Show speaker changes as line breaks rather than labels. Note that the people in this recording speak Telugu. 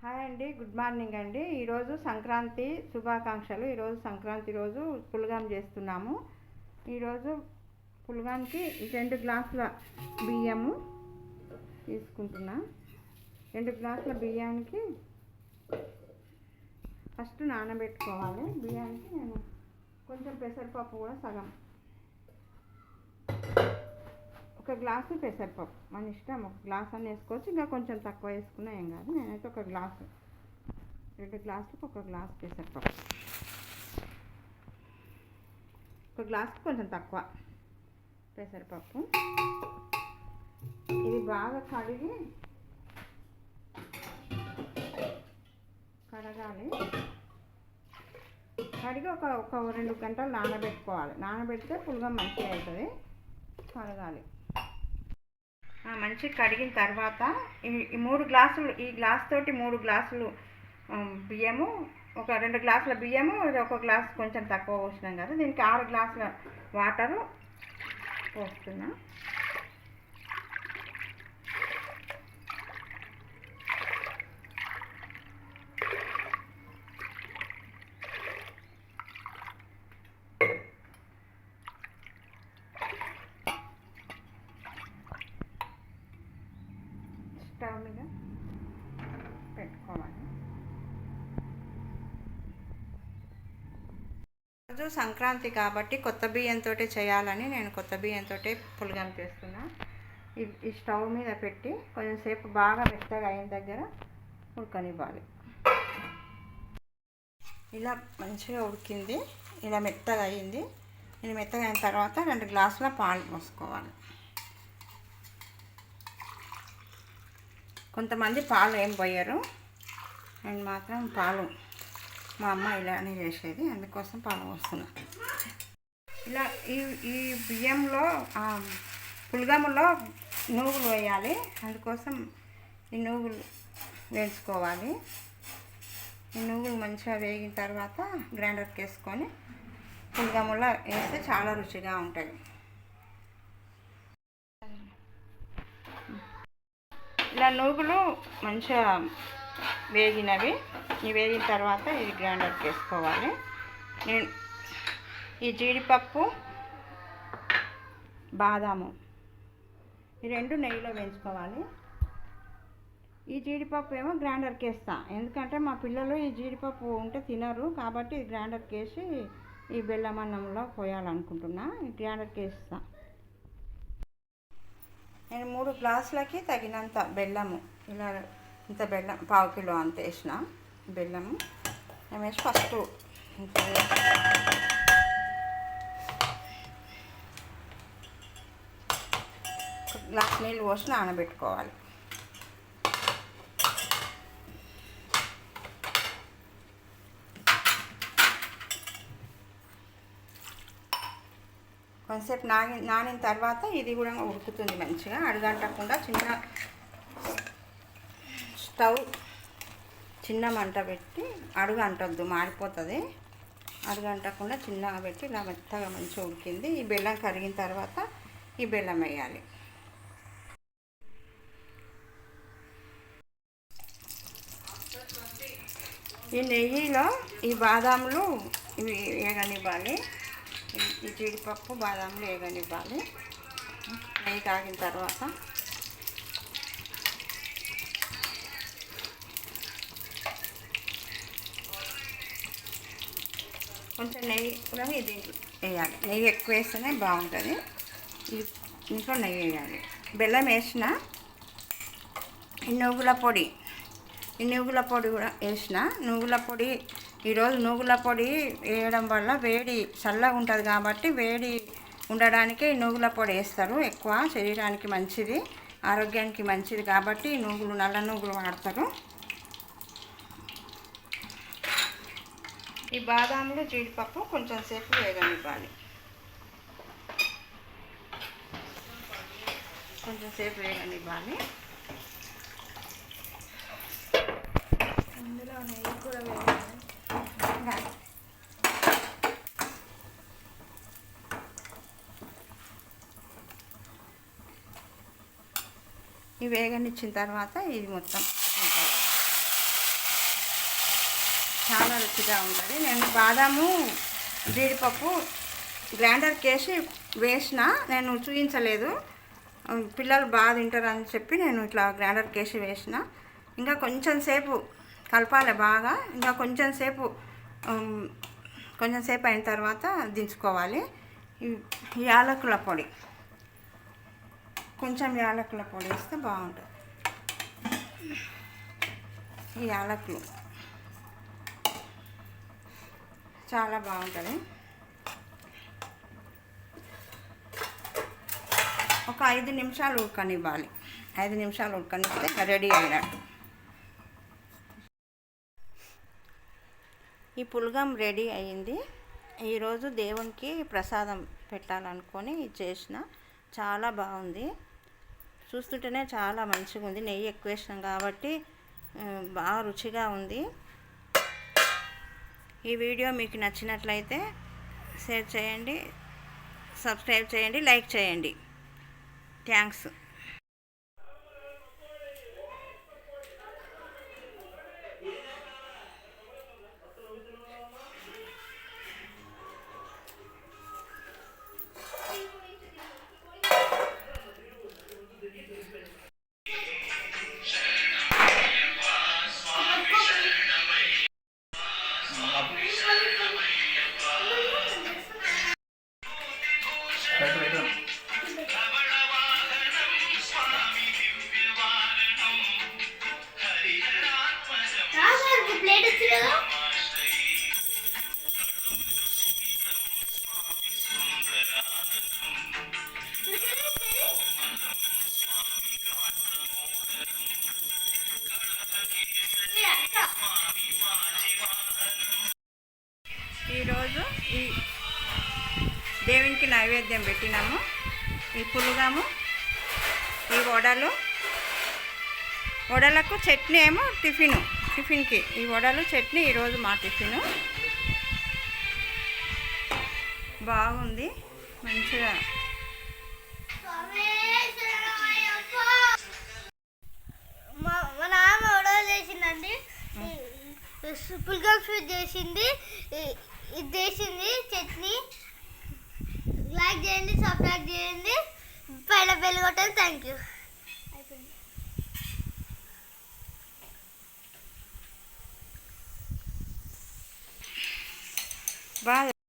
హాయ్ అండి, గుడ్ మార్నింగ్ అండి. ఈరోజు సంక్రాంతి శుభాకాంక్షలు. ఈరోజు సంక్రాంతి రోజు పులగం చేస్తున్నాము. ఈరోజు పులగానికి 2 గ్లాసుల బియ్యము తీసుకుంటున్నా. 2 గ్లాసుల బియ్యానికి ఫస్ట్ నానబెట్టుకోవాలి. బియ్యానికి నేను కొంచెం పెసరపప్పు కూడా సగం, 1 గ్లాసు పెసరపప్పు మన ఇష్టం. 1 గ్లాస్ అని వేసుకోవచ్చు, ఇంకా కొంచెం తక్కువ వేసుకున్నా ఏం కాదు. నేనైతే 1 గ్లాసు, 2 గ్లాసులకు 1 గ్లాసు పెసరపప్పు, 1 గ్లాసుకి కొంచెం తక్కువ పెసరపప్పు. ఇది బాగా కడగాలి. కడిగి ఒక 2 గంటలు నానబెట్టుకోవాలి. నానబెడితే పులగం మంచిగా అవుతుంది. కడగాలి. మంచిగా కడిగిన తర్వాత ఈ 3 గ్లాసులు, ఈ గ్లాస్ తోటి 3 గ్లాసులు బియ్యము, ఒక 2 గ్లాసుల బియ్యము, 1 గ్లాస్ కొంచెం తక్కువ పోసినాం కదా, దీనికి 6 గ్లాసుల వాటరు పోస్తున్నా. స్టవ్ మీద పెట్టుకోవాలి. రోజు సంక్రాంతి కాబట్టి కొత్త బియ్యంతో చేయాలని నేను కొత్త బియ్యంతో పులగం చేస్తున్నా. ఈ స్టవ్ మీద పెట్టి కొంచెంసేపు బాగా మెత్తగా అయిన దగ్గర ఉడకనివ్వాలి. ఇలా మంచిగా ఉడికింది, ఇలా మెత్తగా అయింది. ఇది మెత్తగా అయిన తర్వాత 2 గ్లాసుల పాలు పోసుకోవాలి. కొంతమంది పాలు ఏం పోయరు, నేను మాత్రం పాలు, మా అమ్మ ఇలానే చేసేది, అందుకోసం పాలు పోస్తున్నా. ఇలా ఈ బియ్యంలో పులగంలో నూగులు వేయాలి, అందుకోసం ఈ నూగులు వేయించుకోవాలి. ఈ నూగులు మంచిగా వేగిన తర్వాత గ్రైండర్కి వేసుకొని పులగంలో వేస్తే చాలా రుచిగా ఉంటుంది. ఇలా నూగులు మంచిగా వేగినవి. ఇవి వేగిన తర్వాత ఇది గ్రైండర్కి వేసుకోవాలి. నేను ఈ జీడిపప్పు, బాదాము ఈ 2 నెయ్యిలో వేయించుకోవాలి. ఈ జీడిపప్పు ఏమో గ్రైండర్కి వేస్తాను, ఎందుకంటే మా పిల్లలు ఈ జీడిపప్పు ఉంటే తినరు, కాబట్టి ఇది గ్రైండర్కి వేసి ఈ బెల్లం అన్నంలో పోయాలనుకుంటున్నా. ఈ గ్రైండర్కి వేస్తాను. నేను 3 గ్లాసులకి తగినంత బెల్లము, ఇలా ఇంత బెల్లం, 1/2 కిలో అంత వేసిన బెల్లము వేసి ఫస్ట్ గ్లాస్ నీళ్ళు పోసి నానబెట్టుకోవాలి. కొంతసేపు నానిన తర్వాత ఇది కూడా ఉడుకుతుంది మంచిగా, అడుగంటకుండా. చిన్న మంట పెట్టి, అడుగు అంటొద్దు, మాడిపోతుంది. అడుగంటకుండా చిన్నగా పెట్టి ఇలా మెత్తగా మంచిగా ఉడికింది. ఈ బెల్లం కరిగిన తర్వాత ఈ బెల్లం వేయాలి. ఈ నెయ్యిలో ఈ బాదాములు ఇవి వేగనివ్వాలి. ఈ జీడిపప్పు, బాదాములు వేగనివ్వాలి. నెయ్యి కాగిన తర్వాత కొంచెం నెయ్యి కూడా ఇది వేయాలి. నెయ్యి ఎక్కువ వేస్తేనే బాగుంటుంది. ఇంట్లో నెయ్యి వేయాలి. బెల్లం వేసిన, ఈ నువ్వుల పొడి కూడా వేసిన. నువ్వుల పొడి ఈరోజు నువ్వుల పొడి వేయడం వల్ల వేడి చల్లగా ఉంటుంది కాబట్టి, వేడి ఉండడానికి నువ్వుల పొడి వేస్తారు ఎక్కువ. శరీరానికి మంచిది, ఆరోగ్యానికి మంచిది కాబట్టి నువ్వులు, నల్ల నువ్వులు వాడతారు. ఈ బాదాములు, జీడిపప్పు కొంచెం సేపు వేగనివ్వాలి. అందులో నెయ్యి కూడా వేయాలి. ఇవి వేగనిచ్చిన తర్వాత ఇది మొత్తం రుచిగా ఉంటుంది. నేను బాదాము జీడిపప్పు గ్రైండర్కి వేసి వేసిన, నేను చూపించలేదు, పిల్లలు బాగా తింటారని చెప్పి నేను ఇట్లా గ్రైండర్కి వేసి వేసిన. ఇంకా కొంచెం సేపు కలపాలి బాగా, ఇంకా కొంచెం సేపు అయిన తర్వాత దించుకోవాలి. యాలకుల పొడి, కొంచెం యాలకుల పొడి వేస్తే బాగుంటుంది. ఈ యాలకులు చాలా బాగుంటుంది. ఒక 5 నిమిషాలు ఉడకనివ్వాలి. 5 నిమిషాలు ఉడకనిస్తే రెడీ అయినట్టు. ఈ పులగం రెడీ అయ్యింది. ఈరోజు దేవునికి ప్రసాదం పెట్టాలనుకొని చేసిన. చాలా బాగుంది, చూస్తుంటేనే చాలా మంచిగా ఉంది. నెయ్యి ఎక్కువ వేసినాం కాబట్టి బాగా రుచిగా ఉంది. ఈ వీడియో మీకు నచ్చినట్లయితే షేర్ చేయండి, సబ్స్క్రైబ్ చేయండి, లైక్ చేయండి. థ్యాంక్స్. ఈరోజు ఈ దేవునికి నైవేద్యం పెట్టినాము. ఈ పులుగము, ఈ వడలకు చట్నీ ఏమో టిఫిన్కి ఈ వడలు చట్నీ ఈరోజు మా టిఫిను. బాగుంది, మంచిగా.
మా నాన్న వడలు చేసిందండి, పుల్గం స్వీట్ చేసింది, ఇది చేసింది చట్నీ. లైక్ చేయండి, సబ్స్క్రైబ్ చేయండి, పైన బెల్ కొట్టండి. Thank you.
బాగా